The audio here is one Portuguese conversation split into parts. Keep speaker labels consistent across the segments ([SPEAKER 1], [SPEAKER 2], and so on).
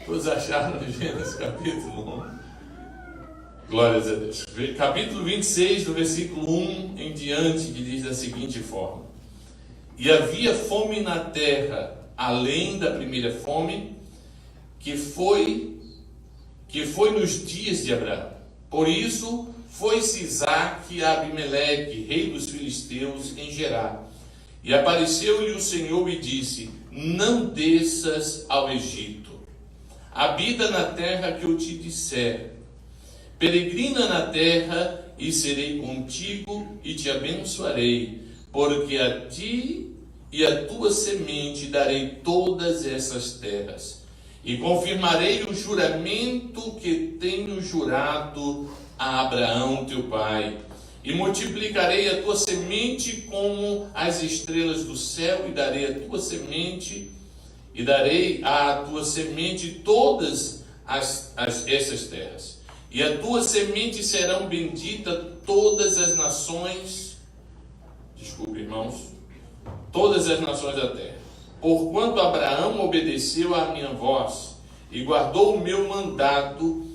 [SPEAKER 1] Todos acharam no Gênesis capítulo 1? Glórias a Deus. Capítulo 26, do versículo 1 em diante, que diz da seguinte forma: E havia fome na terra, além da primeira fome, que foi nos dias de Abraão. Por isso, foi-se Isaque a Abimeleque, rei dos filisteus, em Gerar. E apareceu-lhe o Senhor e disse: Não desças ao Egito. Habita na terra que eu te disser. Peregrina na terra, e serei contigo, e te abençoarei, porque a ti e a tua semente darei todas essas terras. E confirmarei o juramento que tenho jurado a Abraão teu pai. E multiplicarei a tua semente como as estrelas do céu, e darei à tua semente todas essas terras. E a tua semente serão benditas todas as nações, todas as nações da terra. Porquanto Abraão obedeceu à minha voz e guardou o meu mandado,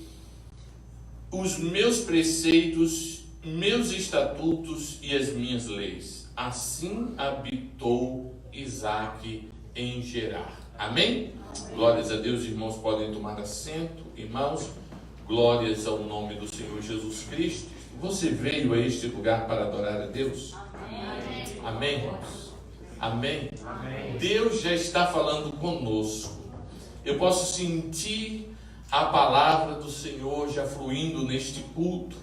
[SPEAKER 1] os meus preceitos, meus estatutos e as minhas leis. Assim habitou Isaque em Gerar. Amém? Glórias a Deus, irmãos, podem tomar assento. Irmãos, glórias ao nome do Senhor Jesus Cristo. Você veio a este lugar para adorar a Deus? Amém. Amém, irmãos? Amém? Amém. Deus já está falando conosco. Eu posso sentir a palavra do Senhor já fluindo neste culto.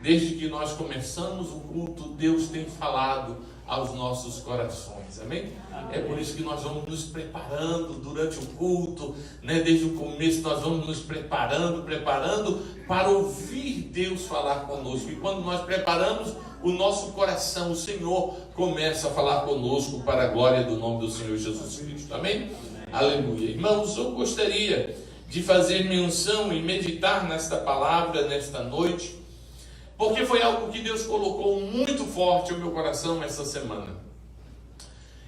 [SPEAKER 1] Desde que nós começamos o culto, Deus tem falado aos nossos corações, amém? É por isso que nós vamos nos preparando durante o culto, né? Desde o começo nós vamos nos preparando para ouvir Deus falar conosco. E quando nós preparamos o nosso coração, o Senhor começa a falar conosco para a glória do nome do Senhor Jesus Cristo, amém? Aleluia. Irmãos, eu gostaria de fazer menção e meditar nesta palavra nesta noite, porque foi algo que Deus colocou muito forte ao meu coração essa semana.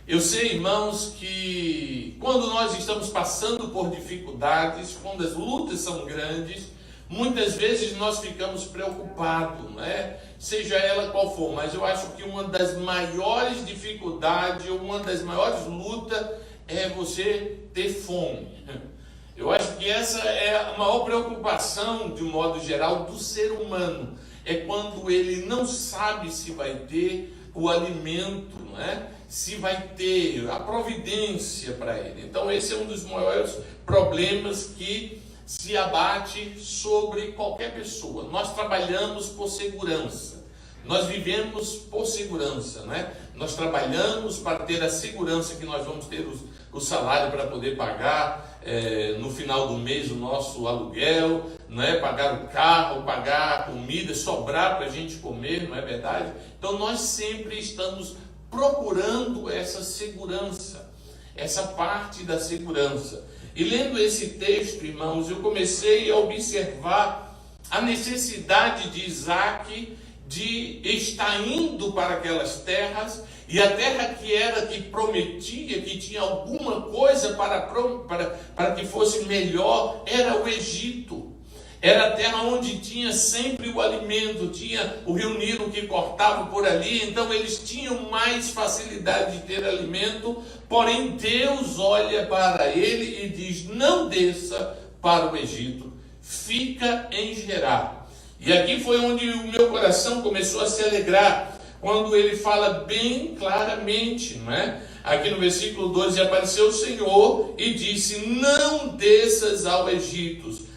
[SPEAKER 1] Eu sei, irmãos, que quando nós estamos passando por dificuldades, quando as lutas são grandes, muitas vezes nós ficamos preocupados, né? Seja ela qual for, mas eu acho que uma das maiores dificuldades, uma das maiores lutas é você ter fome. Eu acho que essa é a maior preocupação, de um modo geral, do ser humano. É quando ele não sabe se vai ter o alimento, não é? Se vai ter a providência para ele. Então esse é um dos maiores problemas que se abate sobre qualquer pessoa. Nós trabalhamos por segurança. Nós vivemos por segurança, né? Nós trabalhamos para ter a segurança que nós vamos ter o salário para poder pagar no final do mês o nosso aluguel, não é? Pagar o carro, pagar a comida, sobrar para a gente comer, não é verdade? Então nós sempre estamos procurando essa segurança, essa parte da segurança. E lendo esse texto, irmãos, eu comecei a observar a necessidade de Isaque de estar indo para aquelas terras, e a terra que prometia, que tinha alguma coisa para que fosse melhor, era o Egito. Era a terra onde tinha sempre o alimento, tinha o rio Nilo que cortava por ali, então eles tinham mais facilidade de ter alimento, porém Deus olha para ele e diz: não desça para o Egito, fica em Gerar. E aqui foi onde o meu coração começou a se alegrar, quando ele fala bem claramente, não é? Aqui no versículo 12, apareceu o Senhor e disse: não desças ao Egito,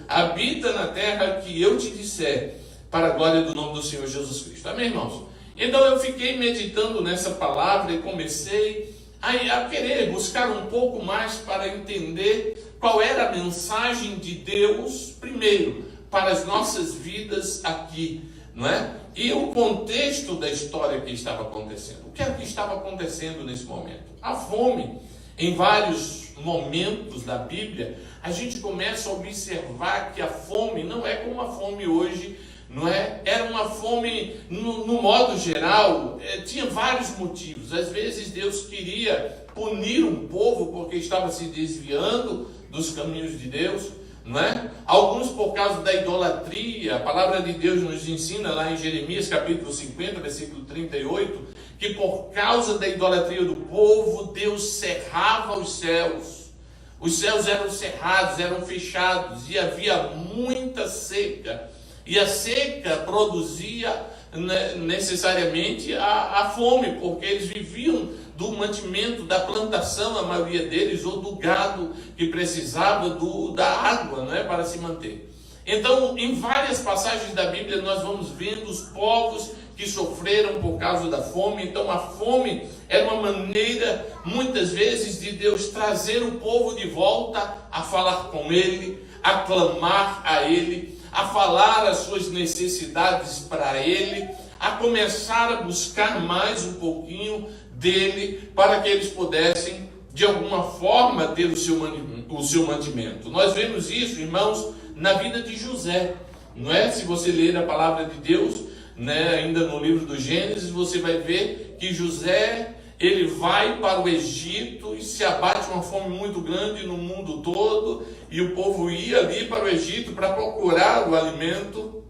[SPEAKER 1] habita na terra que eu te disser, para a glória do nome do Senhor Jesus Cristo. Amém, irmãos? Então eu fiquei meditando nessa palavra e comecei a querer buscar um pouco mais para entender qual era a mensagem de Deus, primeiro, para as nossas vidas aqui, não é? E o contexto da história que estava acontecendo. O que é que estava acontecendo nesse momento? A fome, em vários momentos da Bíblia, a gente começa a observar que a fome não é como a fome hoje, não é? Era uma fome, no modo geral, tinha vários motivos. Às vezes Deus queria punir um povo porque estava se desviando dos caminhos de Deus, não é? Alguns por causa da idolatria. A palavra de Deus nos ensina lá em Jeremias capítulo 50, versículo 38, que por causa da idolatria do povo, Deus cerrava os céus. Os céus eram cerrados, eram fechados, e havia muita seca. E a seca produzia necessariamente a fome, porque eles viviam do mantimento, da plantação, a maioria deles, ou do gado que precisava da água, não é, para se manter. Então, em várias passagens da Bíblia, nós vamos vendo os povos que sofreram por causa da fome. Então, a fome era uma maneira, muitas vezes, de Deus trazer o povo de volta a falar com Ele, a clamar a Ele, a falar as suas necessidades para Ele, a começar a buscar mais um pouquinho dele, para que eles pudessem, de alguma forma, ter o seu mantimento. Nós vemos isso, irmãos, na vida de José, não é? Se você ler a palavra de Deus, né, ainda no livro do Gênesis, você vai ver que José, ele vai para o Egito e se abate uma fome muito grande no mundo todo, e o povo ia ali para o Egito para procurar o alimento.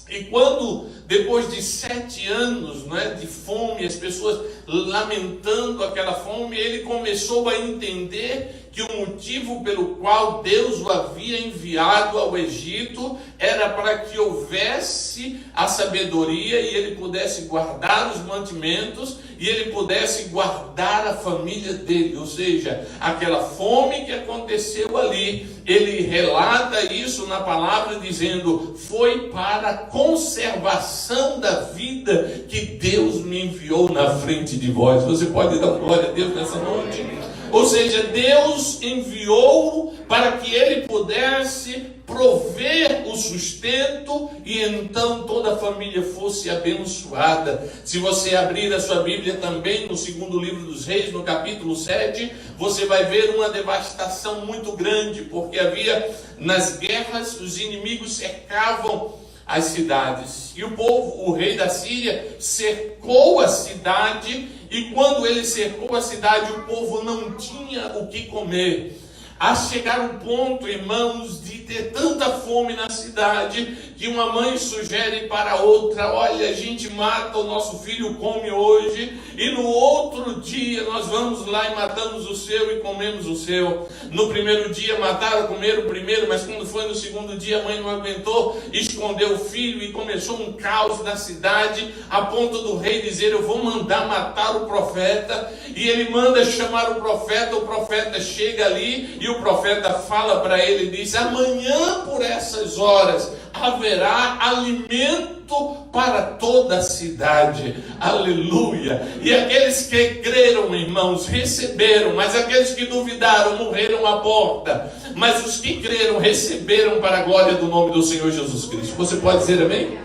[SPEAKER 1] E quando, depois de 7 anos, não é, de fome, as pessoas lamentando aquela fome, ele começou a entender que o motivo pelo qual Deus o havia enviado ao Egito era para que houvesse a sabedoria e ele pudesse guardar os mantimentos e ele pudesse guardar a família dele. Ou seja, aquela fome que aconteceu ali, ele relata isso na palavra dizendo: foi para a conservação da vida que Deus me enviou na frente de vós. Você pode dar glória a Deus nessa noite? Ou seja, Deus enviou para que ele pudesse prover o sustento e então toda a família fosse abençoada. Se você abrir a sua Bíblia também no segundo livro dos Reis, no capítulo 7, você vai ver uma devastação muito grande, porque havia nas guerras, os inimigos cercavam as cidades, e o povo, o rei da Síria, cercou a cidade, e quando ele cercou a cidade, o povo não tinha o que comer. A chegar um ponto, irmãos, de ter tanta fome na cidade, que uma mãe sugere para a outra: olha, a gente mata o nosso filho, come hoje, e no outro dia nós vamos lá e matamos o seu e comemos o seu. No primeiro dia mataram, comeram o primeiro, mas quando foi no segundo dia a mãe não aguentou, escondeu o filho e começou um caos na cidade, a ponto do rei dizer: eu vou mandar matar o profeta. E ele manda chamar o profeta chega ali e o profeta fala para ele, diz: amanhã por essas horas haverá alimento para toda a cidade. Aleluia! E aqueles que creram, irmãos, receberam, mas aqueles que duvidaram morreram à porta. Mas os que creram receberam para a glória do nome do Senhor Jesus Cristo. Você pode dizer amém?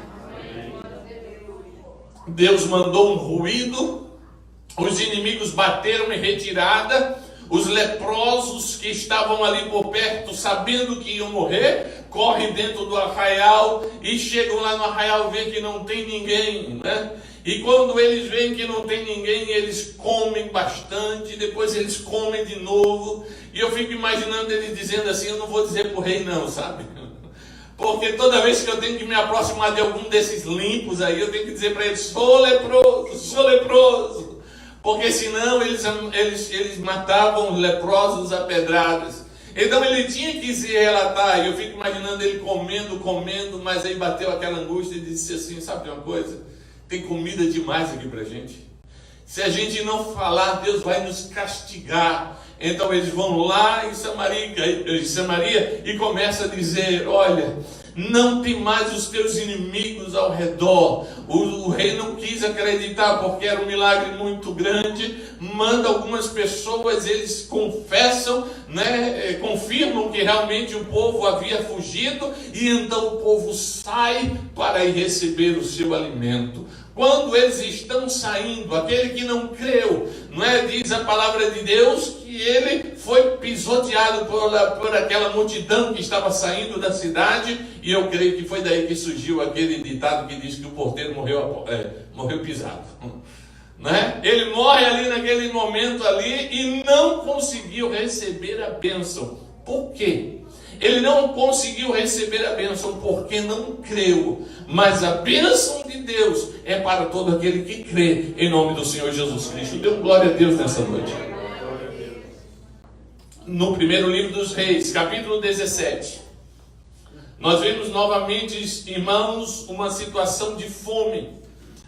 [SPEAKER 1] Deus mandou um ruído, os inimigos bateram em retirada. Os leprosos que estavam ali por perto, sabendo que iam morrer, correm dentro do arraial e chegam lá no arraial, veem que não tem ninguém, né? E quando eles veem que não tem ninguém, eles comem bastante, depois eles comem de novo. E eu fico imaginando ele dizendo assim: eu não vou dizer para o rei não, sabe? Porque toda vez que eu tenho que me aproximar de algum desses limpos aí, eu tenho que dizer para eles: sou leproso, sou leproso. Porque senão eles matavam os leprosos a pedradas. Então ele tinha que se relatar, e eu fico imaginando ele comendo, mas aí bateu aquela angústia e disse assim: sabe de uma coisa? Tem comida demais aqui pra gente. Se a gente não falar, Deus vai nos castigar. Então eles vão lá em Samaria e começam a dizer: olha, não tem mais os teus inimigos ao redor. O rei não quis acreditar porque era um milagre muito grande. Manda algumas pessoas, eles confessam, né, confirmam que realmente o povo havia fugido, e então o povo sai para ir receber o seu alimento. Quando eles estão saindo, aquele que não creu, não é? Diz a palavra de Deus que ele foi pisoteado por aquela multidão que estava saindo da cidade, e eu creio que foi daí que surgiu aquele ditado que diz que o porteiro morreu pisado. né? Ele morre ali naquele momento ali e não conseguiu receber a bênção. Por quê? Ele não conseguiu receber a bênção porque não creu. Mas a bênção de Deus é para todo aquele que crê em nome do Senhor Jesus Cristo. Dê glória a Deus nessa noite. No primeiro livro dos Reis, capítulo 17, nós vemos novamente, irmãos, uma situação de fome.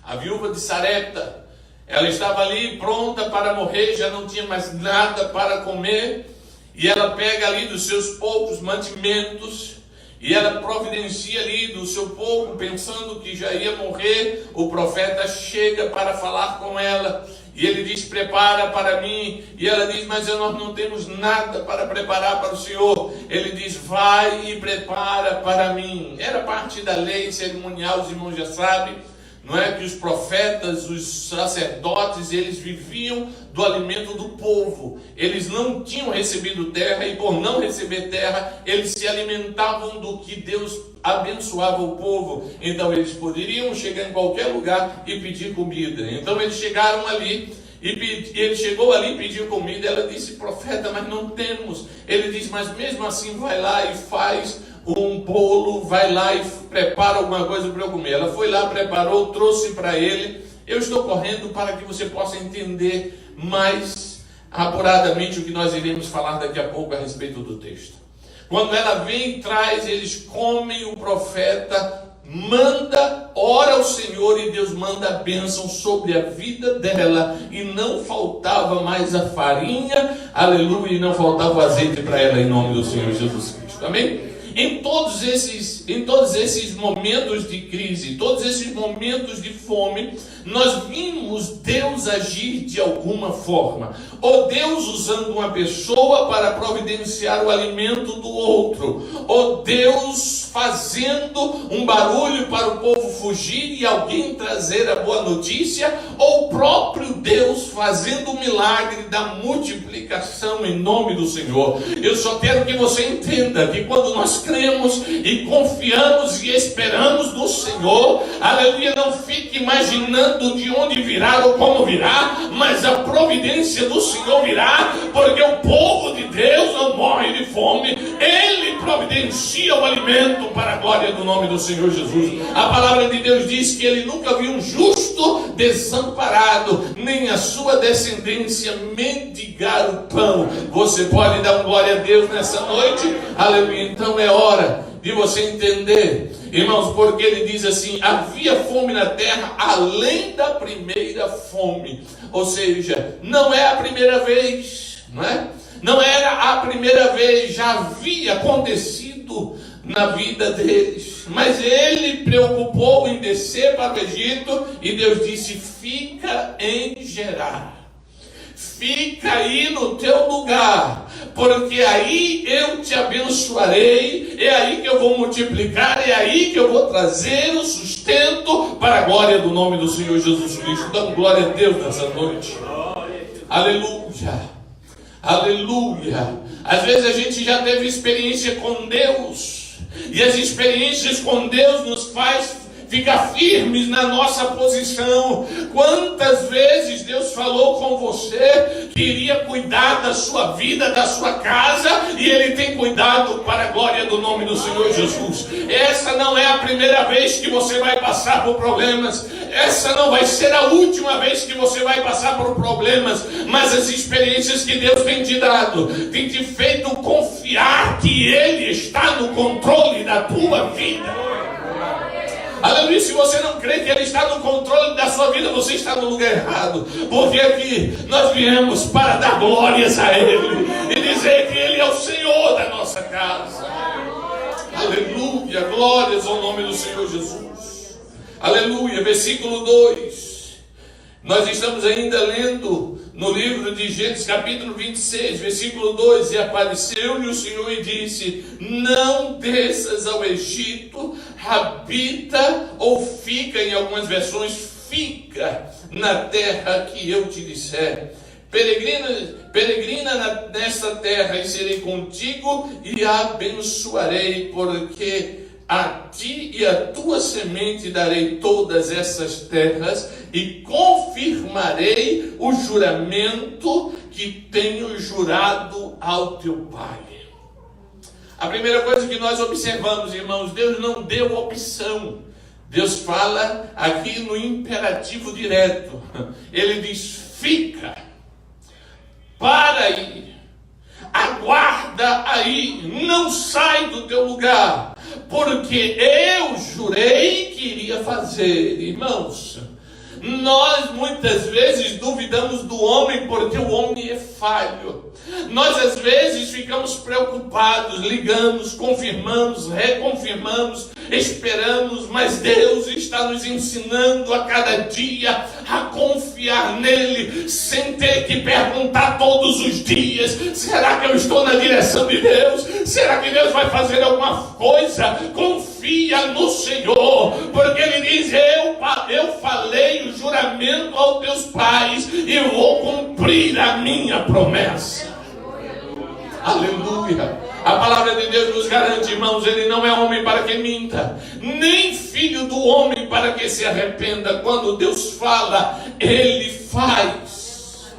[SPEAKER 1] A viúva de Sarepta, ela estava ali pronta para morrer, já não tinha mais nada para comer. E ela pega ali dos seus poucos mantimentos e ela providencia ali do seu pouco, pensando que já ia morrer. O profeta chega para falar com ela e ele diz: prepara para mim. E ela diz: mas nós não temos nada para preparar para o Senhor. Ele diz: vai e prepara para mim. Era parte da lei cerimonial, os irmãos já sabem, não é, que os profetas, os sacerdotes, eles viviam do alimento do povo. Eles não tinham recebido terra e por não receber terra, eles se alimentavam do que Deus abençoava o povo. Então eles poderiam chegar em qualquer lugar e pedir comida. Então eles chegaram ali e ele chegou ali e pediu comida. Ela disse: profeta, mas não temos. Ele diz: mas mesmo assim vai lá e faz um bolo, vai lá e prepara alguma coisa para eu comer. Ela foi lá, preparou, trouxe para ele. Eu estou correndo para que você possa entender mais apuradamente o que nós iremos falar daqui a pouco a respeito do texto. Quando ela vem e traz, eles comem, o profeta manda, ora ao Senhor e Deus manda a bênção sobre a vida dela e não faltava mais a farinha, aleluia, e não faltava o azeite para ela em nome do Senhor Jesus Cristo, amém? Em todos esses momentos de crise, todos esses momentos de fome, nós vimos Deus agir de alguma forma. Ou Deus usando uma pessoa para providenciar o alimento do outro. Ou Deus fazendo um barulho para o povo fugir e alguém trazer a boa notícia. Ou o próprio Deus fazendo o milagre da multiplicação em nome do Senhor. Eu só quero que você entenda que quando nós cremos e confiamos e esperamos no Senhor, aleluia, não fique imaginando de onde virá ou como virá, mas a providência do Senhor virá, porque o povo de Deus não morre de fome, Ele providencia o alimento para a glória do nome do Senhor Jesus. A palavra de Deus diz que Ele nunca viu um justo desamparado, nem a sua descendência mendigar o pão. Você pode dar glória a Deus nessa noite? Aleluia. Então é hora de você entender, irmãos, porque ele diz assim: havia fome na terra além da primeira fome. Ou seja, não é a primeira vez, não é? Não era a primeira vez, já havia acontecido na vida deles. Mas ele preocupou em descer para o Egito e Deus disse: fica em Gerar. Fica aí no teu lugar, porque aí eu te abençoarei, é aí que eu vou multiplicar, é aí que eu vou trazer o sustento para a glória do nome do Senhor Jesus Cristo. Damos glória a Deus nessa noite. Aleluia, aleluia. Às vezes a gente já teve experiência com Deus, e as experiências com Deus nos faz ficar firmes na nossa posição. Quantas vezes Deus falou com você que iria cuidar da sua vida, da sua casa, e Ele tem cuidado para a glória do nome do Senhor Jesus. Essa não é a primeira vez que você vai passar por problemas, essa não vai ser a última vez que você vai passar por problemas, mas as experiências que Deus tem te dado, tem te feito confiar que Ele está no controle da tua vida. Aleluia, se você não crê que Ele está no controle da sua vida, você está no lugar errado. Porque aqui nós viemos para dar glórias a Ele e dizer que Ele é o Senhor da nossa casa. Aleluia, glórias ao nome do Senhor Jesus. Aleluia, versículo 2. Nós estamos ainda lendo no livro de Gênesis capítulo 26, versículo 2. E apareceu-lhe o Senhor e disse: não desças ao Egito, habita, ou fica, em algumas versões, fica na terra que eu te disser. Peregrina nesta terra e serei contigo e a abençoarei, porque a ti e a tua semente darei todas essas terras e confirmarei o juramento que tenho jurado ao teu pai. A primeira coisa que nós observamos, irmãos, Deus não deu opção. Deus fala aqui no imperativo direto. Ele diz: fica, para aí, aguarda aí, não sai do teu lugar, porque eu jurei que iria fazer. Irmãos, nós muitas vezes duvidamos do homem porque o homem é falho. Nós às vezes ficamos preocupados, ligamos, confirmamos, reconfirmamos, esperamos, mas Deus está nos ensinando a cada dia a confiar nele, sem ter que perguntar todos os dias: será que eu estou na direção de Deus? Será que Deus vai fazer alguma coisa? Confia no Senhor, porque ele diz: eu falei o juramento aos teus pais e vou cumprir a minha promessa. Aleluia. A palavra de Deus nos garante, irmãos, ele não é homem para que minta, nem filho do homem para que se arrependa. Quando Deus fala, ele faz.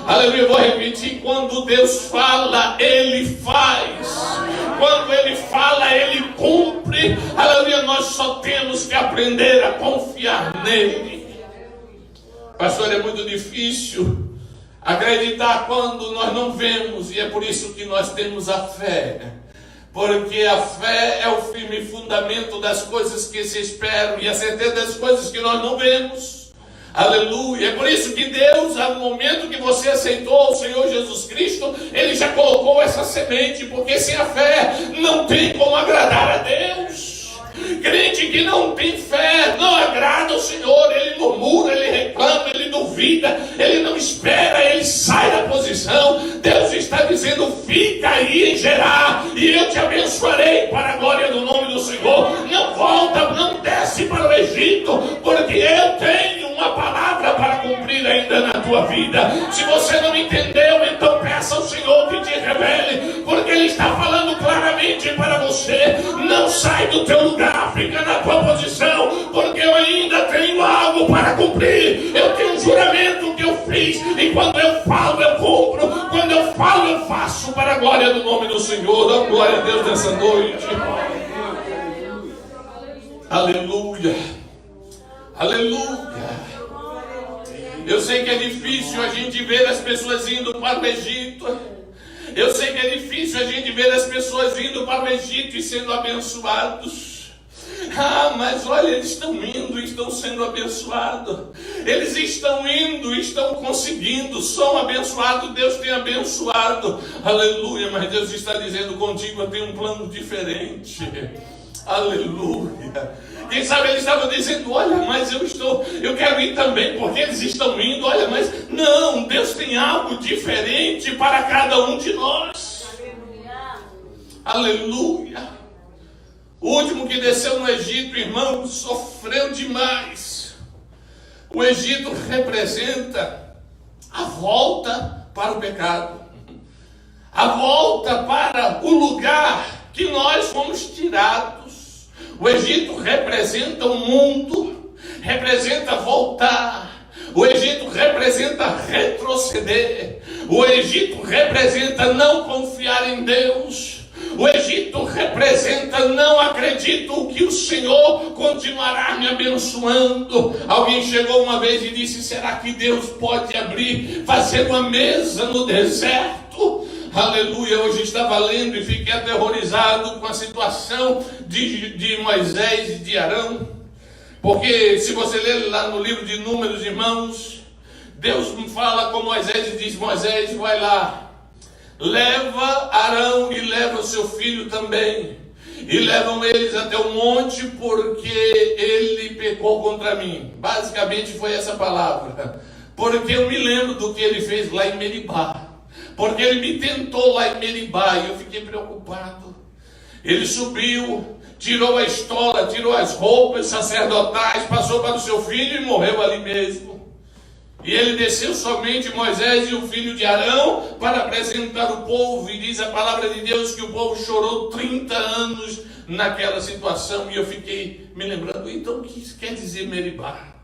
[SPEAKER 1] Aleluia, eu vou repetir: quando Deus fala, ele faz. Quando ele fala, ele cumpre. Aleluia, nós só temos que aprender a confiar nele. Pastor, é muito difícil acreditar quando nós não vemos, e é por isso que nós temos a fé, porque a fé é o firme fundamento das coisas que se esperam e a certeza das coisas que nós não vemos. Aleluia. É por isso que Deus, no momento que você aceitou o Senhor Jesus Cristo, ele já colocou essa semente, porque sem a fé não tem como agradar a Deus. Crente que não tem fé não agrada ao Senhor. Ele murmura, ele reclama, ele duvida, ele não espera, ele sai da posição. Deus está dizendo: fica aí em Gerar e eu te abençoarei para a glória do nome do Senhor. Não volta, não desce para o Egito, porque eu tenho uma palavra para cumprir ainda na tua vida. Se você não entendeu, então peça ao Senhor que te revele, porque ele está falando claramente para você: não sai do teu lugar, fica na tua posição, porque eu ainda tenho algo para cumprir. Eu tenho um juramento que eu fiz, e quando eu falo, eu cumpro. Quando eu falo, eu faço, para a glória do nome do Senhor. Dá glória a Deus nessa noite. Aleluia. Aleluia. Eu sei que é difícil a gente ver as pessoas indo para o Egito. Eu sei que é difícil a gente ver as pessoas indo para o Egito e sendo abençoados. Mas olha, eles estão indo e estão sendo abençoados. Eles estão indo e estão conseguindo. São abençoados, Deus tem abençoado. Aleluia, mas Deus está dizendo: contigo eu tenho um plano diferente. Aleluia. Quem sabe eles estavam dizendo: olha, mas eu quero ir também, porque eles estão indo. Olha, mas não, Deus tem algo diferente para cada um de nós. Aleluia. O último que desceu no Egito, irmão, sofreu demais. O Egito representa a volta para o pecado, a volta para o lugar que nós fomos tirados. O Egito representa o mundo, representa voltar. O Egito representa retroceder. O Egito representa não confiar em Deus. O Egito representa: não acredito que o Senhor continuará me abençoando. Alguém chegou uma vez e disse: será que Deus pode fazer uma mesa no deserto? Aleluia. Hoje estava lendo e fiquei aterrorizado com a situação de Moisés e de Arão. Porque se você ler lá no livro de Números, irmãos, Deus fala com Moisés e diz: Moisés, vai lá, leva Arão e leva o seu filho também, e levam eles até o monte, porque ele pecou contra mim. Basicamente foi essa palavra, porque eu me lembro do que ele fez lá em Meribá, porque ele me tentou lá em Meribá, e eu fiquei preocupado. Ele subiu, tirou a estola, tirou as roupas sacerdotais, passou para o seu filho e morreu ali mesmo. E ele desceu somente Moisés e o filho de Arão para apresentar o povo. E diz a palavra de Deus que o povo chorou 30 anos naquela situação. E eu fiquei me lembrando, então o que isso quer dizer Meribá?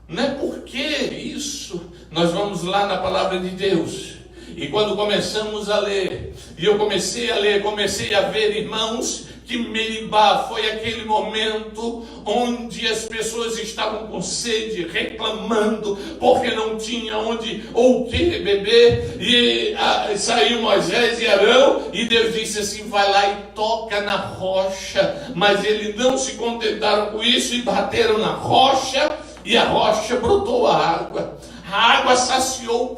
[SPEAKER 1] Não é porque isso. Nós vamos lá na palavra de Deus. E quando começamos a ler, e eu comecei a ler, comecei a ver, irmãos, que Meribá foi aquele momento onde as pessoas estavam com sede, reclamando, porque não tinha onde ou o que beber, e saiu Moisés e Arão, e Deus disse assim, vai lá e toca na rocha, mas eles não se contentaram com isso, e bateram na rocha, e a rocha brotou a água. A água saciou o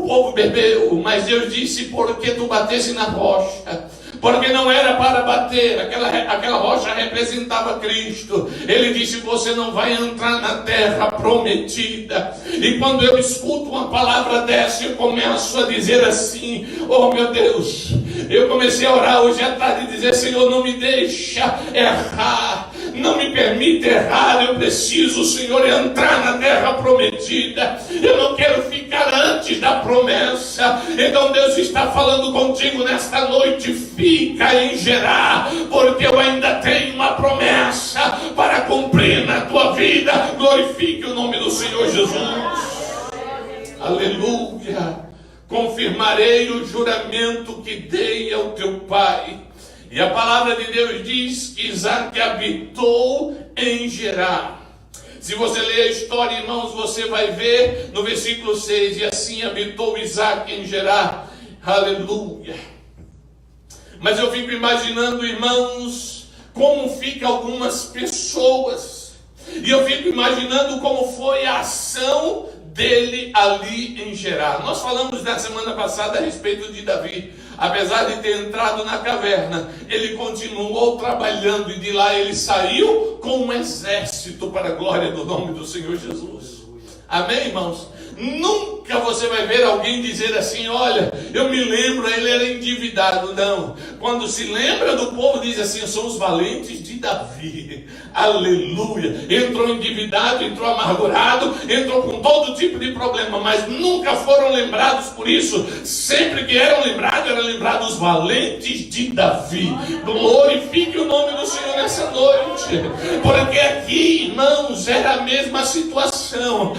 [SPEAKER 1] povo bebeu, mas Deus disse, porque tu batesse na rocha? Porque não era para bater, aquela rocha representava Cristo. Ele disse, você não vai entrar na terra prometida. E quando eu escuto uma palavra dessa, eu começo a dizer assim, oh meu Deus, eu comecei a orar hoje à tarde e dizer, Senhor, não me deixa errar, não me permita errar, eu preciso, Senhor, entrar na terra prometida. Eu não quero ficar antes da promessa. Então Deus está falando contigo nesta noite, fica em Gerar, porque eu ainda tenho uma promessa para cumprir na tua vida. Glorifique o nome do Senhor Jesus. Aleluia. Confirmarei o juramento que dei ao teu pai. E a palavra de Deus diz que Isaac habitou em Gerar. Se você ler a história, irmãos, você vai ver no versículo 6, e assim habitou Isaac em Gerar. Aleluia. Mas eu fico imaginando, irmãos, como ficam algumas pessoas. E eu fico imaginando como foi a ação dele ali em Gerar. Nós falamos na semana passada a respeito de Davi. Apesar de ter entrado na caverna, ele continuou trabalhando, e de lá ele saiu com um exército para a glória do nome do Senhor Jesus. Amém, irmãos? Nunca você vai ver alguém dizer assim, olha, eu me lembro, ele era endividado. Não, quando se lembra do povo, diz assim, são os valentes de Davi. Aleluia. Entrou endividado, entrou amargurado, entrou com todo tipo de problema, mas nunca foram lembrados por isso. Sempre que eram lembrados os valentes de Davi. Glorifique o nome do Senhor nessa noite, porque aqui, irmãos, era a mesma situação.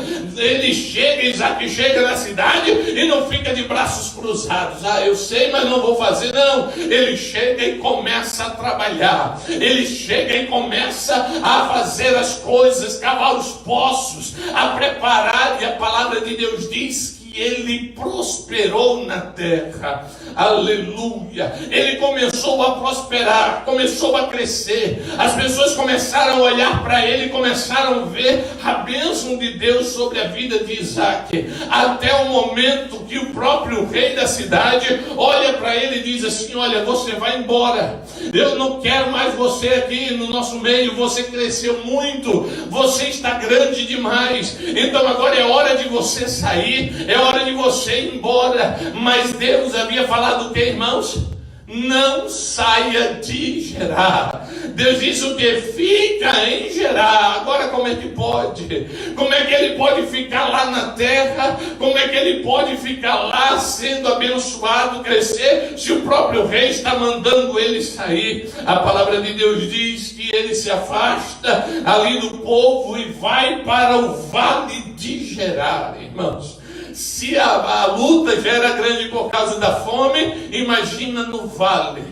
[SPEAKER 1] Isaac chega na cidade e não fica de braços cruzados. Eu sei, mas não vou fazer. Não, ele chega e começa a trabalhar. Ele chega e começa a fazer as coisas, cavar os poços, a preparar. E a palavra de Deus diz que ele prosperou na terra. Aleluia. Ele começou a prosperar, começou a crescer. As pessoas começaram a olhar para ele, começaram a ver a bênção de Deus sobre a vida de Isaac, até o momento que o próprio rei da cidade olha para ele e diz assim, olha, você vai embora, eu não quero mais você aqui no nosso meio, você cresceu muito, você está grande demais, então agora é hora de você sair, é hora de você ir embora. Mas Deus havia falado o que, irmãos? Não saia de Gerar. Deus disse o que? Fica em Gerar. Agora como é que pode? Como é que ele pode ficar lá na terra? Como é que ele pode ficar lá sendo abençoado, crescer, se o próprio rei está mandando ele sair? A palavra de Deus diz que ele se afasta ali do povo e vai para o vale de Gerar, irmãos. Se a luta já era grande por causa da fome, imagina no vale.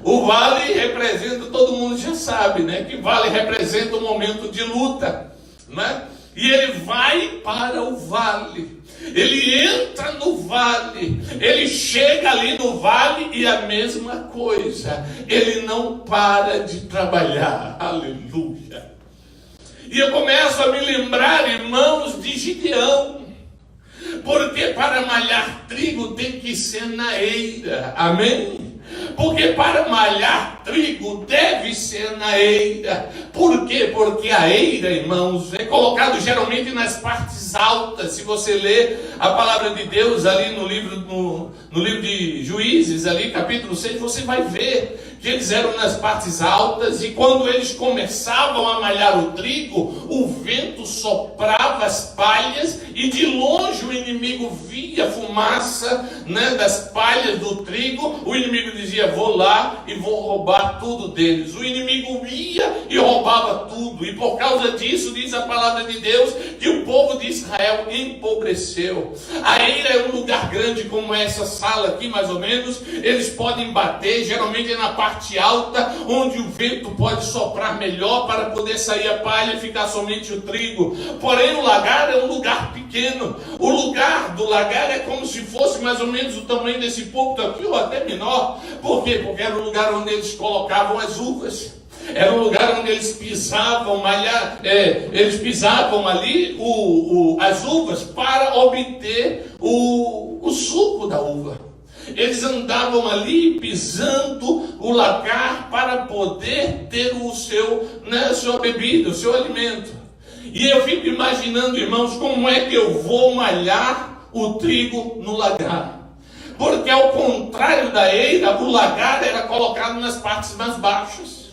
[SPEAKER 1] O vale representa, todo mundo já sabe, né? Que vale representa um momento de luta, né? E ele vai para o vale. Ele entra no vale. Ele chega ali no vale e a mesma coisa. Ele não para de trabalhar. Aleluia. E eu começo a me lembrar, irmãos, de Gideão. Porque para malhar trigo tem que ser na eira. Amém? Porque para malhar trigo deve ser na eira. Por quê? Porque a eira, irmãos, é colocado geralmente nas partes altas. Se você ler a palavra de Deus ali no livro, no livro de Juízes, ali capítulo 6, você vai ver que eles eram nas partes altas, e quando eles começavam a malhar o trigo, o vento soprava as palhas, e de longe o inimigo via a fumaça, né, das palhas do trigo. O inimigo dizia: vou lá e vou roubar tudo deles. O inimigo ia e roubava tudo, e por causa disso, diz a palavra de Deus, que o povo de Israel empobreceu. A eira é um lugar grande como essa sala aqui, mais ou menos. Eles podem bater, geralmente é na parte alta, onde o vento pode soprar melhor para poder sair a palha e ficar somente o trigo. Porém, o lagar é um lugar pequeno. O lugar do lagar é como se fosse mais ou menos o tamanho desse púlpito aqui, ou até menor. Por quê? Porque era o lugar onde eles colocavam as uvas. Era um lugar onde eles pisavam, eles pisavam ali as uvas para obter o suco da uva. Eles andavam ali pisando o lagar para poder ter a sua bebida, o seu alimento. E eu fico imaginando, irmãos, como é que eu vou malhar o trigo no lagar? Porque ao contrário da eira, o lagar era colocado nas partes mais baixas.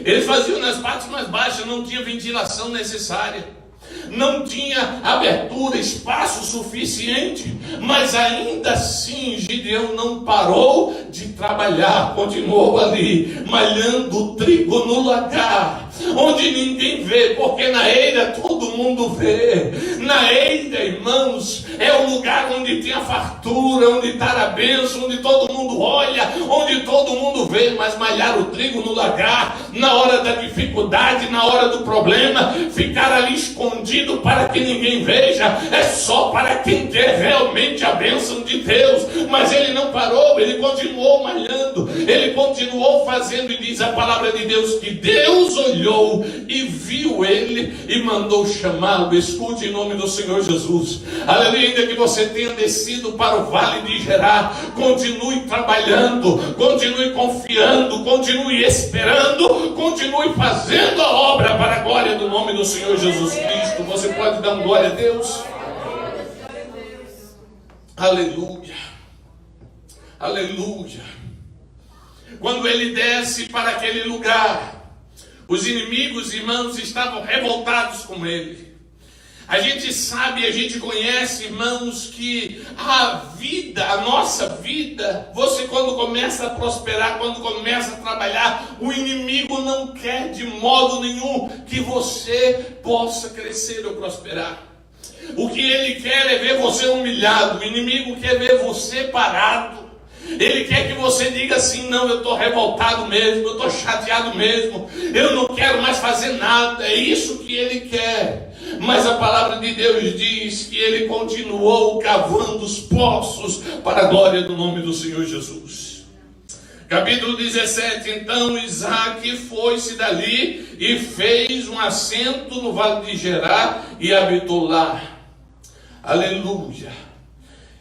[SPEAKER 1] Eles faziam nas partes mais baixas, não tinha ventilação necessária. Não tinha abertura, espaço suficiente, mas ainda assim Gideão não parou de trabalhar, continuou ali, malhando o trigo no lagar, onde ninguém vê, porque na eira todo mundo vê. Na eira, irmãos, é o lugar onde tem a fartura, onde está a bênção, onde todo mundo olha, onde todo mundo vê. Mas malhar o trigo no lagar, na hora da dificuldade, na hora do problema, ficar ali escondido para que ninguém veja, é só para quem quer realmente a bênção de Deus. Mas ele não parou, ele continuou malhando, ele continuou fazendo, e diz a palavra de Deus que Deus olhou e viu ele e mandou chamá-lo. Escute em nome do Senhor Jesus, aleluia. Ainda que você tenha descido para o vale de Gerar, continue trabalhando, continue confiando, continue esperando, continue fazendo a obra para a glória do nome do Senhor Jesus Cristo. Você pode dar glória a Deus? Aleluia, aleluia. Quando ele desce para aquele lugar, os inimigos, irmãos, estavam revoltados com ele. A gente sabe, a gente conhece, irmãos, que a nossa vida, você quando começa a prosperar, quando começa a trabalhar, o inimigo não quer de modo nenhum que você possa crescer ou prosperar. O que ele quer é ver você humilhado. O inimigo quer ver você parado. Ele quer que você diga assim: não, eu estou revoltado mesmo, eu estou chateado mesmo, eu não quero mais fazer nada. É isso que ele quer. Mas a palavra de Deus diz que ele continuou cavando os poços para a glória do nome do Senhor Jesus. Capítulo 17. Então Isaque foi-se dali e fez um assento no vale de Gerar e habitou lá. Aleluia.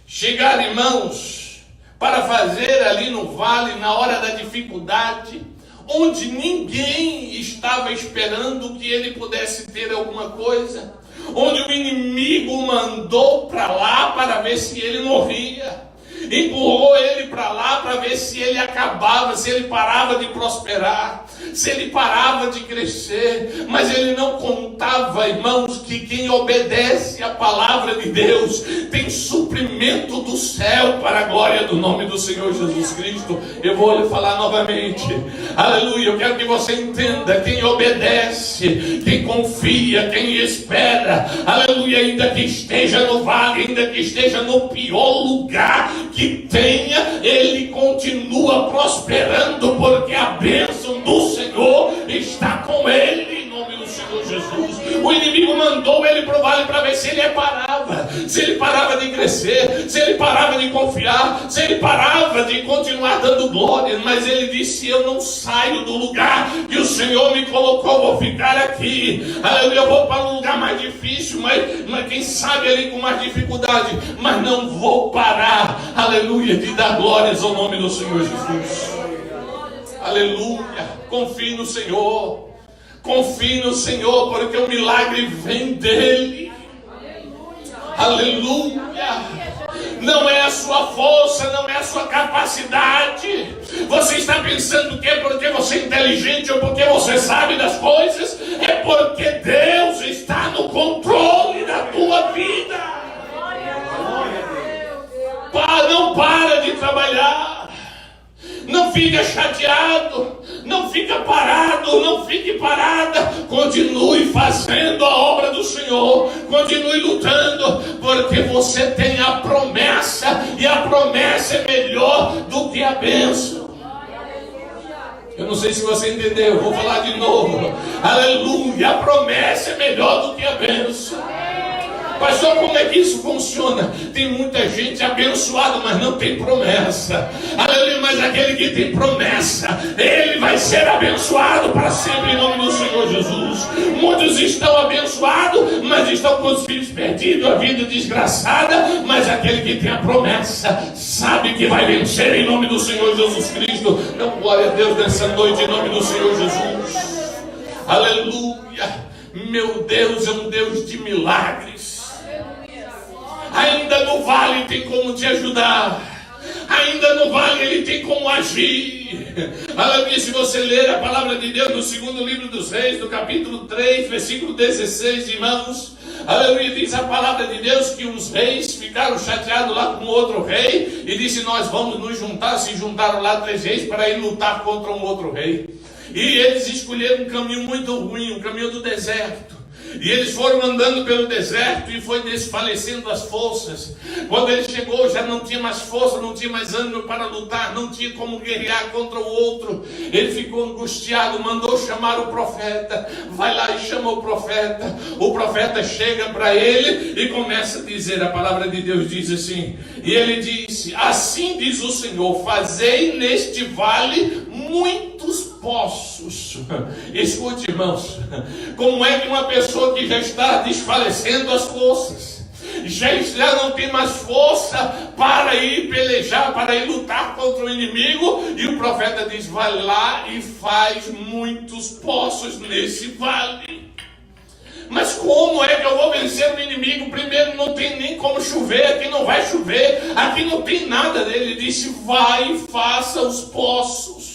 [SPEAKER 1] Chegaram, irmãos, para fazer ali no vale, na hora da dificuldade, onde ninguém estava esperando que ele pudesse ter alguma coisa, onde o inimigo mandou para lá para ver se ele morria, empurrou ele para lá para ver se ele acabava, se ele parava de prosperar, se ele parava de crescer. Mas ele não contava, irmãos, que quem obedece à palavra de Deus tem suprimento do céu para a glória do nome do Senhor Jesus Cristo. Eu vou lhe falar novamente, aleluia. Eu quero que você entenda: quem obedece, quem confia, quem espera, aleluia, ainda que esteja no vale, ainda que esteja no pior lugar que tenha, ele continua prosperando, porque a bênção do Senhor está com ele, em nome do Senhor Jesus. O inimigo mandou ele para o vale para ver se ele parava, se ele parava de crescer, se ele parava de confiar, se ele parava de continuar dando glória. Mas ele disse: eu não saio do lugar que o Senhor me colocou, vou ficar aqui, aleluia. Eu vou para um lugar mais difícil, mas quem sabe ali com mais dificuldade, mas não vou parar, aleluia, de dar glórias ao nome do Senhor Jesus. Aleluia. Confie no Senhor, confie no Senhor, porque o milagre vem dele. Aleluia. não é a sua força, não é a sua capacidade. Você está pensando que é porque você é inteligente ou porque você sabe das coisas? É porque Deus está no controle da tua vida. Não para de trabalhar. Não fica chateado, não fica parado, não fique parada. Continue fazendo a obra do Senhor, continue lutando, porque você tem a promessa, e a promessa é melhor do que a bênção. Eu não sei se você entendeu, vou falar de novo. Aleluia, a promessa é melhor do que a bênção. Pastor, como é que isso funciona? Tem muita gente abençoada, mas não tem promessa. Aleluia, mas aquele que tem promessa, ele vai ser abençoado para sempre em nome do Senhor Jesus. Muitos estão abençoados, mas estão com os filhos perdidos, a vida desgraçada. Mas aquele que tem a promessa, sabe que vai vencer em nome do Senhor Jesus Cristo. Então, glória a Deus nessa noite em nome do Senhor Jesus. Aleluia. Meu Deus é um Deus de milagres. Ainda no vale tem como te ajudar. Ainda no vale ele tem como agir. Aleluia, se você ler a palavra de Deus no segundo livro dos Reis, no capítulo 3, versículo 16, irmãos. Aleluia, diz a palavra de Deus que os reis ficaram chateados lá com outro rei e disse: nós vamos nos juntar. Se juntaram lá 3 reis para ir lutar contra um outro rei. E eles escolheram um caminho muito ruim, um caminho do deserto. E eles foram andando pelo deserto e foi desfalecendo as forças. Quando ele chegou já não tinha mais força, não tinha mais ânimo para lutar, não tinha como guerrear contra o outro. Ele ficou angustiado, mandou chamar o profeta. Vai lá e chama o profeta. O profeta chega para ele e começa a dizer, a palavra de Deus diz assim, e ele disse: assim diz o Senhor, fazei neste vale muitos poços. Escute, irmãos, como é que uma pessoa que já está desfalecendo as forças, já não tem mais força para ir pelejar, para ir lutar contra o inimigo, e o profeta diz: vai lá e faz muitos poços nesse vale. Mas como é que eu vou vencer o inimigo? Primeiro, não tem nem como chover, aqui não vai chover, aqui não tem nada dele. Ele disse: vai e faça os poços.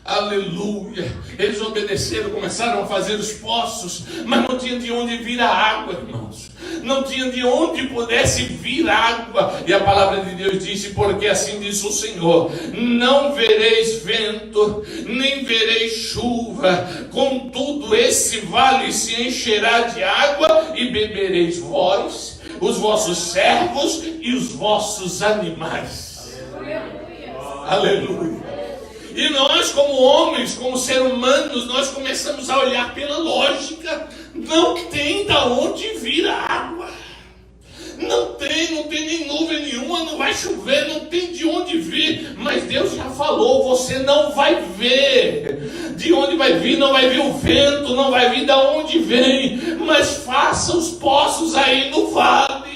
[SPEAKER 1] Aleluia. Eles obedeceram, começaram a fazer os poços, mas não tinha de onde vir a água, irmãos. Não tinha de onde pudesse vir água. E a palavra de Deus disse: porque assim diz o Senhor, não vereis vento, nem vereis chuva, contudo esse vale se encherá de água, e bebereis vós, os vossos servos e os vossos animais. Aleluia. E nós, como homens, como seres humanos, nós começamos a olhar pela lógica. Não tem da onde vir a água. Não tem nem nuvem nenhuma, não vai chover, não tem de onde vir. Mas Deus já falou, você não vai ver de onde vai vir, não vai vir o vento, não vai vir de onde vem. Mas faça os poços aí no vale.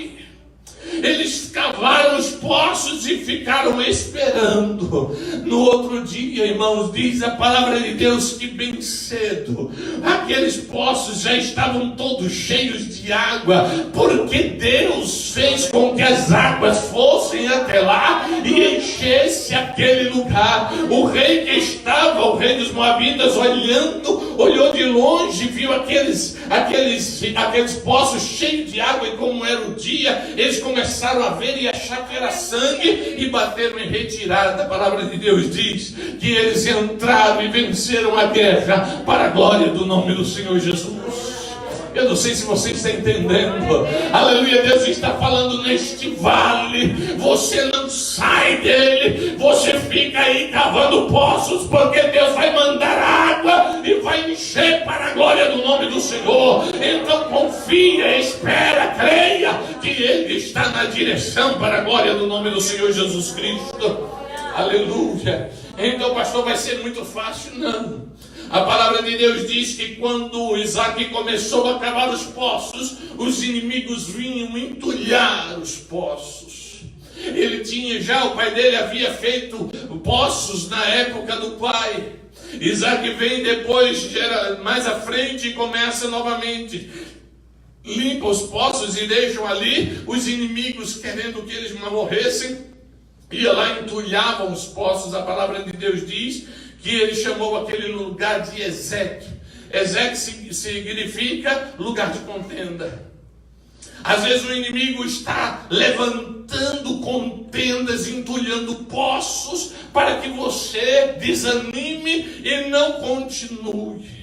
[SPEAKER 1] Eles cavaram os poços e ficaram esperando. No outro dia, irmãos, diz a palavra de Deus que bem cedo aqueles poços já estavam todos cheios de água, porque Deus fez com que as águas fossem até lá e enchesse aquele lugar. O rei que estava, o rei dos Moabitas, olhou de longe, viu aqueles poços cheios de água, e como era o dia, eles começaram a ver e achar que era sangue e bateram em retirada. A palavra de Deus diz que eles entraram e venceram a guerra para a glória do nome do Senhor Jesus. Eu não sei se você está entendendo. Aleluia, Deus está falando neste vale. Você não sai dele. Você fica aí cavando poços, porque Deus vai mandar água e vai encher para a glória do nome do Senhor. Então confia, espera, creia que Ele está na direção para a glória do nome do Senhor Jesus Cristo. Aleluia. Então, pastor, vai ser muito fácil? Não. A palavra de Deus diz que quando Isaac começou a cavar os poços, os inimigos vinham entulhar os poços. Ele tinha já, o pai dele havia feito poços na época do pai. Isaac vem depois, mais à frente, e começa novamente. limpam os poços e deixam ali os inimigos querendo que eles morressem. Ia lá, entulhavam os poços. A palavra de Deus diz que ele chamou aquele lugar de Ezeque. Ezeque significa lugar de contenda. Às vezes o inimigo está levantando contendas, entulhando poços, para que você desanime e não continue.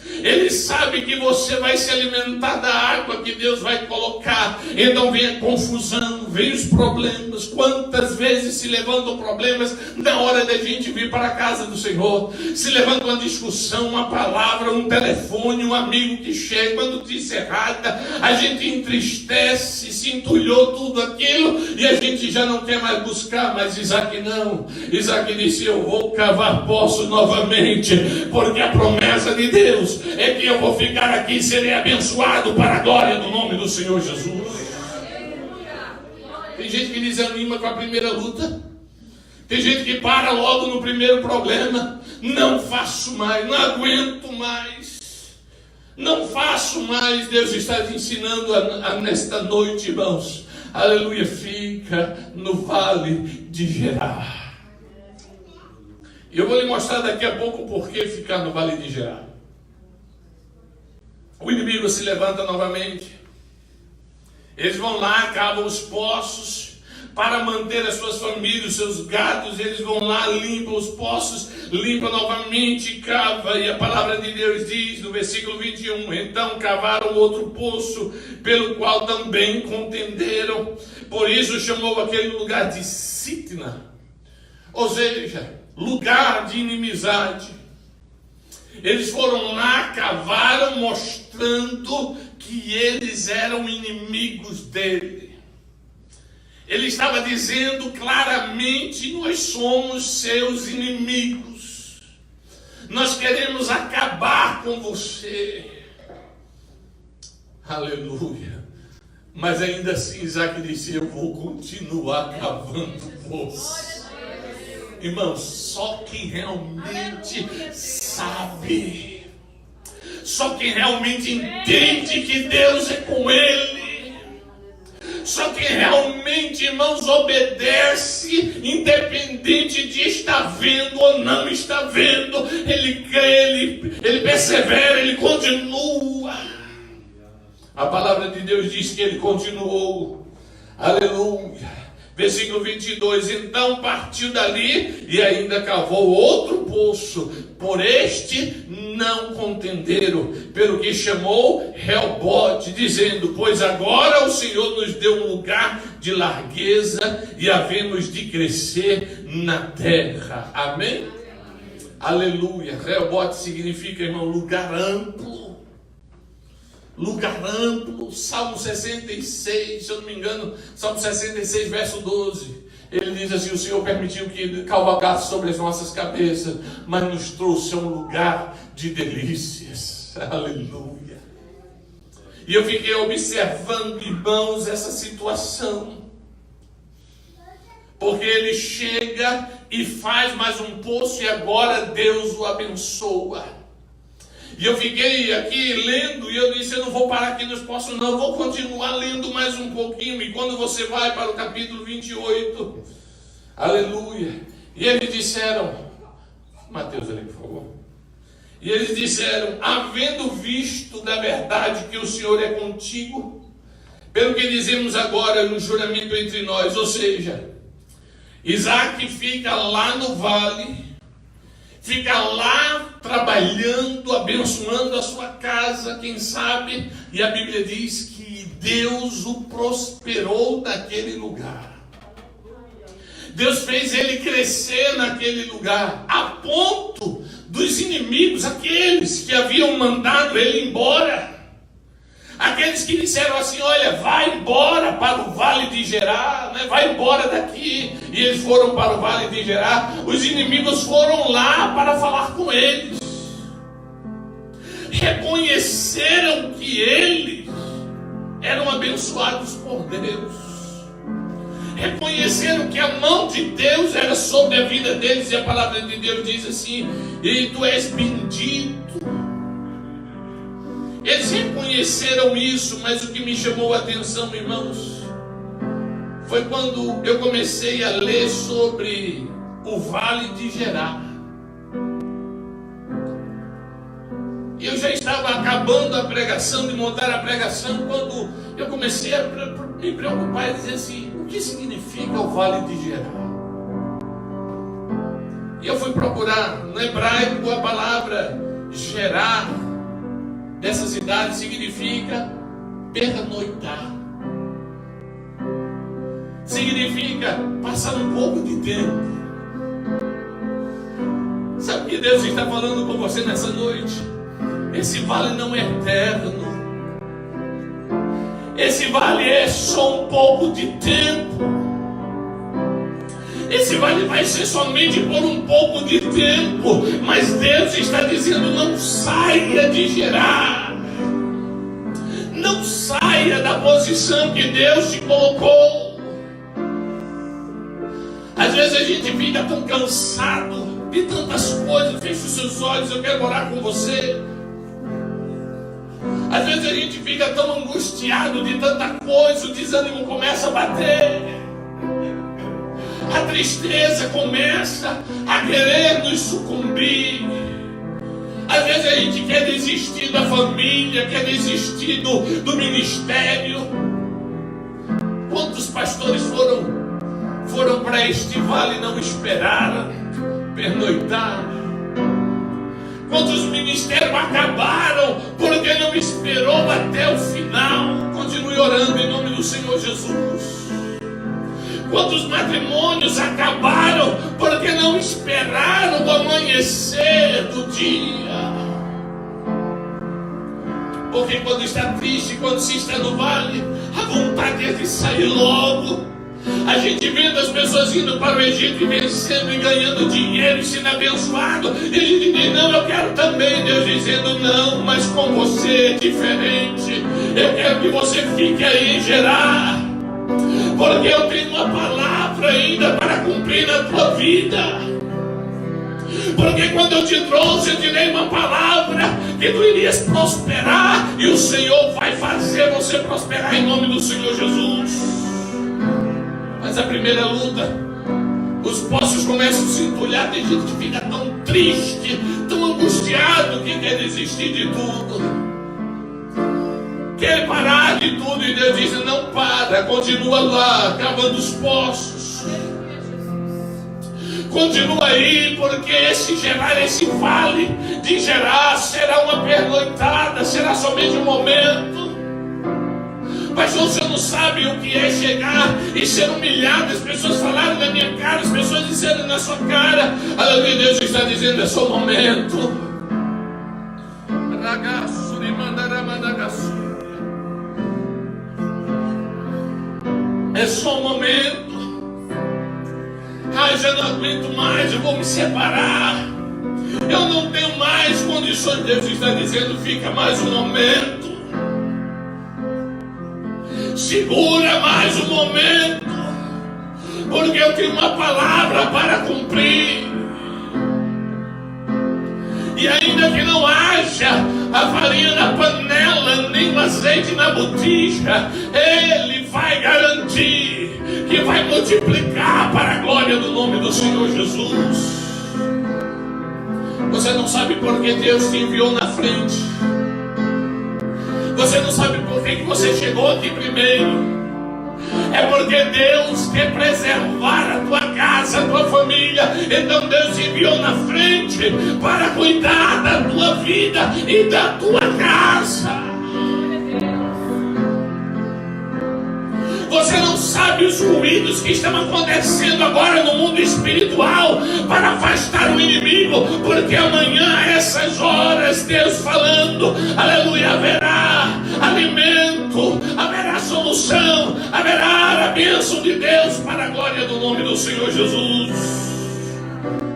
[SPEAKER 1] Ele sabe que você vai se alimentar da água que Deus vai colocar. Então vem a confusão, vem os problemas. Quantas vezes se levantam problemas na hora da gente vir para a casa do Senhor? Se levanta uma discussão, uma palavra, um telefone, um amigo que chega, uma notícia errada. A gente entristece, se entulhou tudo aquilo e a gente já não quer mais buscar. Mas Isaac não. Isaac disse: eu vou cavar poços novamente, porque a promessa de Deus é que eu vou ficar aqui e serei abençoado para a glória do nome do Senhor Jesus. Tem gente que desanima com a primeira luta. Tem gente que para logo no primeiro problema. Não faço mais, não aguento mais. Não faço mais. Deus está te ensinando nesta noite, irmãos. Aleluia, fica no vale de Gerar. E eu vou lhe mostrar daqui a pouco por que ficar no vale de Gerar. O inimigo se levanta novamente. Eles vão lá, cavam os poços para manter as suas famílias, os seus gados. Eles vão lá, limpam os poços, limpam novamente, cava. E a palavra de Deus diz no versículo 21: então cavaram outro poço, pelo qual também contenderam. Por isso chamou aquele lugar de Sitna, ou seja, lugar de inimizade. Eles foram lá, cavaram, mostrando que eles eram inimigos dele. Ele estava dizendo claramente: nós somos seus inimigos. Nós queremos acabar com você. Aleluia. Mas ainda assim Isaac disse: eu vou continuar cavando poços. Irmãos, só quem realmente sabe, só quem realmente entende que Deus é com ele, só quem realmente, irmãos, obedece, independente de estar vendo ou não estar vendo, ele crê, ele persevera, ele continua. A palavra de Deus diz que ele continuou. Aleluia. Versículo 22, então partiu dali e ainda cavou outro poço. Por este não contenderam, pelo que chamou Reobote, dizendo: pois agora o Senhor nos deu um lugar de largueza e havemos de crescer na terra. Amém? Aleluia. Reobote significa, irmão, lugar amplo. Lugar amplo. Salmo 66, se eu não me engano, Salmo 66, verso 12. Ele diz assim: o Senhor permitiu que cavalgasse sobre as nossas cabeças, mas nos trouxe a um lugar de delícias. Aleluia. E eu fiquei observando, irmãos, essa situação. Porque ele chega e faz mais um poço e agora Deus o abençoa. E eu fiquei aqui lendo e eu disse: eu não vou parar aqui nos poços não, eu vou continuar lendo mais um pouquinho. E quando você vai para o capítulo 28, aleluia, e eles disseram, Mateus ali por favor, e eles disseram: havendo visto da verdade que o Senhor é contigo, pelo que dizemos agora no juramento entre nós. Ou seja, Isaac fica lá no vale, fica lá trabalhando, abençoando a sua casa, quem sabe, e a Bíblia diz que Deus o prosperou naquele lugar. Deus fez ele crescer naquele lugar, a ponto dos inimigos, aqueles que haviam mandado ele embora, aqueles que disseram assim: olha, vai embora para o vale de Gerar, né? Vai embora daqui. E eles foram para o vale de Gerar. Os inimigos foram lá para falar com eles, reconheceram que eles eram abençoados por Deus, reconheceram que a mão de Deus era sobre a vida deles. E a palavra de Deus diz assim: e tu és bendito, Eles reconheceram isso, mas o que me chamou a atenção, irmãos, foi quando eu comecei a ler sobre o Vale de Gerar. E eu já estava acabando a pregação, de montar a pregação, quando eu comecei a me preocupar e dizer assim: o que significa o Vale de Gerar? E eu fui procurar no hebraico a palavra gerar dessa cidade significa pernoitar. Significa passar um pouco de tempo. Sabe o que Deus está falando com você nessa noite? Esse vale não é eterno. Esse vale é só um pouco de tempo. Esse vale vai ser somente por um pouco de tempo. Mas Deus está dizendo: não saia de Gerar. Não saia da posição que Deus te colocou. Às vezes a gente fica tão cansado de tantas coisas. Feche os seus olhos, eu quero orar com você. Às vezes a gente fica tão angustiado de tanta coisa, o desânimo começa a bater. A tristeza começa a querer nos sucumbir. Às vezes a gente quer desistir da família, quer desistir do ministério. Quantos pastores foram para este vale e não esperaram, pernoitaram? Quantos ministérios acabaram porque não esperou até o final? Continue orando em nome do Senhor Jesus. Quantos matrimônios acabaram porque não esperaram o amanhecer do dia? Porque quando está triste, quando se está no vale, a vontade é de sair logo. A gente vendo as pessoas indo para o Egito e vencendo e ganhando dinheiro e sendo abençoado, e a gente diz: não, eu quero também. Deus dizendo: não, mas com você é diferente. Eu quero que você fique aí em Gerar, porque eu tenho uma palavra ainda para cumprir na tua vida. Porque quando eu te trouxe, eu te dei uma palavra que tu irias prosperar, e o Senhor vai fazer você prosperar em nome do Senhor Jesus. Mas a primeira luta, os poços começam a se entulhar. Tem gente que fica tão triste, tão angustiado, que quer desistir de tudo, quer parar de tudo. E Deus diz: não para, continua lá, cavando os poços. Continua aí, porque esse Gerar, esse vale de Gerar será uma pernoitada, será somente um momento. Pastor, você não sabe o que é chegar e ser humilhado. As pessoas falaram na minha cara, as pessoas disseram na sua cara. Aleluia, Deus está dizendo: é só um momento. É só um momento. Já não aguento mais, eu vou me separar. Eu não tenho mais condições. Deus está dizendo: fica mais um momento. Segura mais um momento, porque eu tenho uma palavra para cumprir. E ainda que não haja a farinha na panela, nem o azeite na botija, Ele vai garantir que vai multiplicar para a glória do nome do Senhor Jesus. Você não sabe por que Deus te enviou na frente. Você não sabe por que você chegou aqui primeiro. É porque Deus quer preservar a tua casa, a tua família. Então Deus te enviou na frente para cuidar da tua vida e da tua casa. Você não sabe os ruídos que estão acontecendo agora no mundo espiritual para afastar o inimigo, porque amanhã, a essas horas, Deus falando, aleluia, haverá alimento, haverá solução, haverá a bênção de Deus para a glória do nome do Senhor Jesus.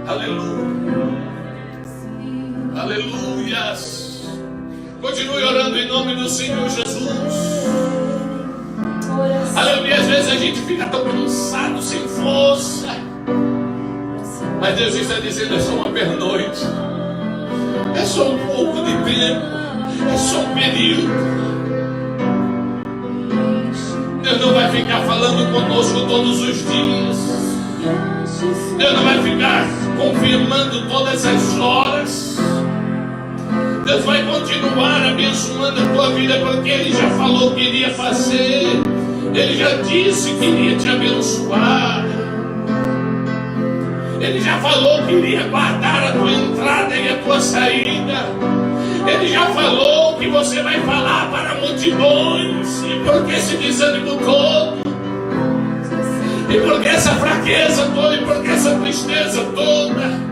[SPEAKER 1] Aleluia. Aleluias. Continue orando em nome do Senhor Jesus. Aleluia. Às vezes a gente fica tão cansado, sem força, mas Deus está dizendo: é só uma pernoite, é só um pouco de tempo. É só um período. Deus não vai ficar falando conosco todos os dias. Deus não vai ficar confirmando todas as horas. Deus vai continuar abençoando a tua vida, porque Ele já falou que iria fazer. Ele já disse que iria te abençoar. Ele já falou que iria guardar a tua entrada e a tua saída. Ele já falou que você vai falar para multidões. E por que esse desânimo todo? E por que essa fraqueza toda? E por que essa tristeza toda?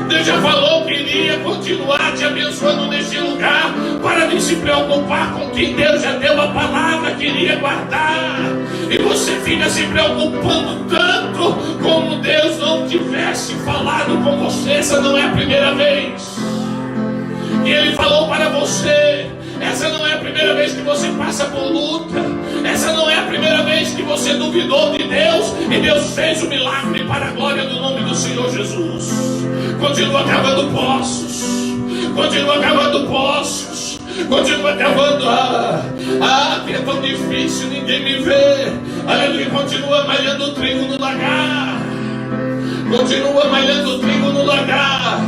[SPEAKER 1] Deus já falou que iria continuar te abençoando neste lugar. Para de se preocupar com quem Deus já deu a palavra que iria guardar. E você fica se preocupando tanto como Deus não tivesse falado com você. Essa não é a primeira vez que Ele falou para você. Essa não é a primeira vez que você passa por luta. Essa não é a primeira vez que você duvidou de Deus e Deus fez o milagre para a glória do nome do Senhor Jesus. Continua cavando poços. Continua cavando poços. Continua cavando. Que é tão difícil, ninguém me vê. Aleluia. Continua malhando trigo no lagar. Continua malhando trigo no lagar.